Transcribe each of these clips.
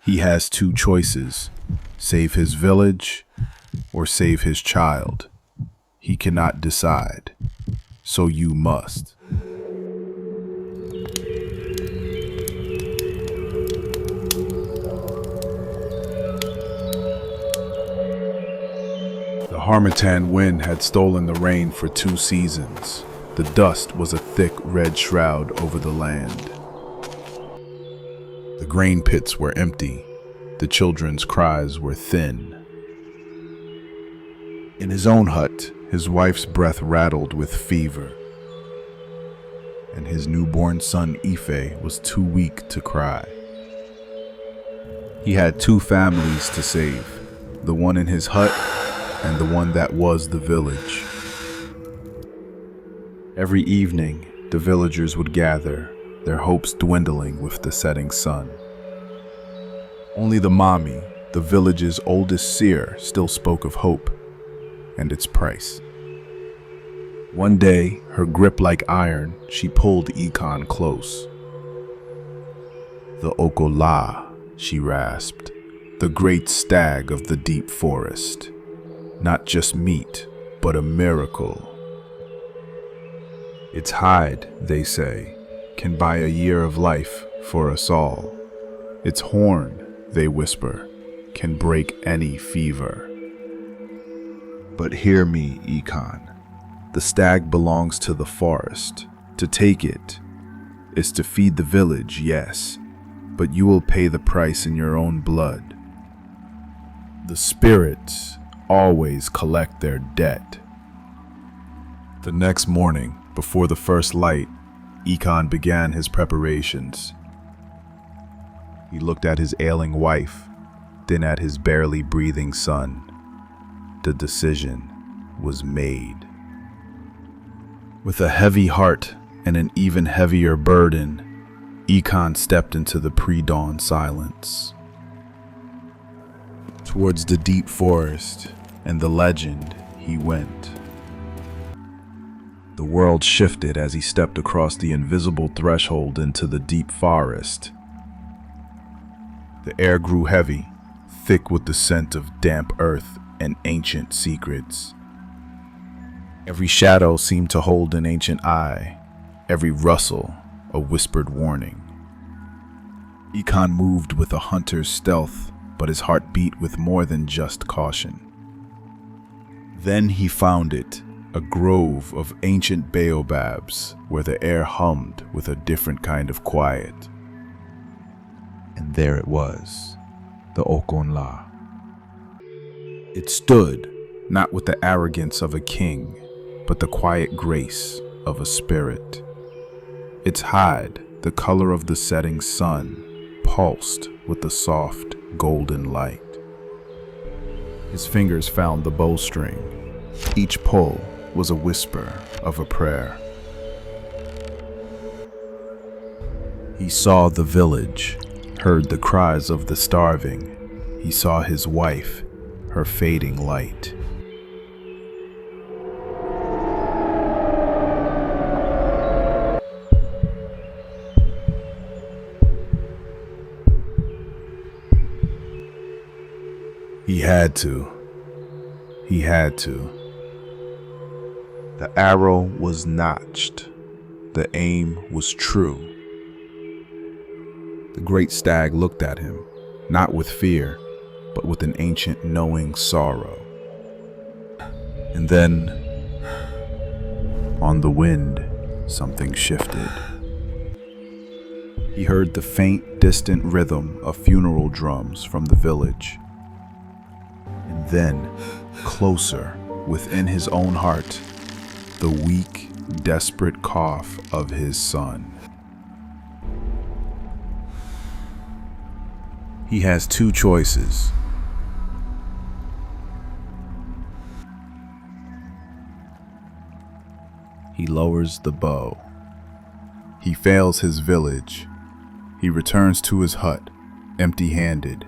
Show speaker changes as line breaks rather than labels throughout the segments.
He has two choices: save his village or save his child. He cannot decide, so you must. The harmattan wind had stolen the rain for 2 seasons. The dust was a thick red shroud over the land. The grain pits were empty. The children's cries were thin. In his own hut, his wife's breath rattled with fever, and his newborn son Ife was too weak to cry. He had 2 families to save, the one in his hut and the one that was the village. Every evening, the villagers would gather, their hopes dwindling with the setting sun. Only the Mami, the village's oldest seer, still spoke of hope and its price. One day, her grip like iron, she pulled Ekon close. "The Okò-Nla," she rasped, "the great stag of the deep forest. Not just meat, but a miracle. Its hide, they say, can buy a year of life for us all. Its horn, they whisper, can break any fever. But hear me, Ekon. The stag belongs to the forest. To take it is to feed the village, yes, but you will pay the price in your own blood. The spirits always collect their debt." The next morning, before the first light, Ekon began his preparations. He looked at his ailing wife, then at his barely breathing son. The decision was made. With a heavy heart and an even heavier burden, Ekon stepped into the pre-dawn silence. Towards the deep forest and the legend he went. The world shifted as he stepped across the invisible threshold into the deep forest. The air grew heavy, thick with the scent of damp earth and ancient secrets. Every shadow seemed to hold an ancient eye, every rustle a whispered warning. Ekon moved with a hunter's stealth, but his heart beat with more than just caution. Then he found it, a grove of ancient baobabs where the air hummed with a different kind of quiet. And there it was, the Okò-Nla. It stood, not with the arrogance of a king, but the quiet grace of a spirit. Its hide, the color of the setting sun, pulsed with the soft, golden light. His fingers found the bowstring. Each pull was a whisper of a prayer. He saw the village, heard the cries of the starving. He saw his wife, her fading light. He had to. The arrow was notched. The aim was true. The Great Stag looked at him, not with fear, but with an ancient knowing sorrow. And then, on the wind, something shifted. He heard the faint, distant rhythm of funeral drums from the village. And then, closer, within his own heart, the weak, desperate cough of his son. He has 2 choices. He lowers the bow. He fails his village. He returns to his hut, empty-handed.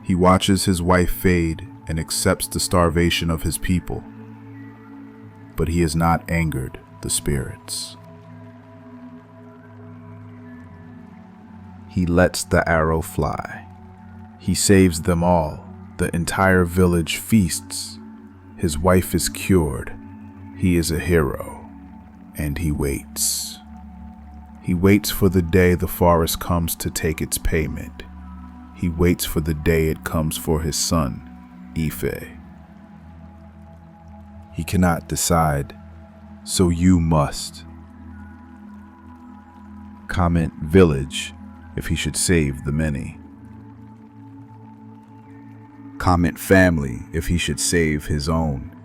He watches his wife fade and accepts the starvation of his people. But he has not angered the spirits. He lets the arrow fly. He saves them all. The entire village feasts. His wife is cured. He is a hero. And he waits. He waits for the day the forest comes to take its payment. He waits for the day it comes for his son, Ife. He cannot decide, so you must. Comment village if he should save the many. Comment family if he should save his own.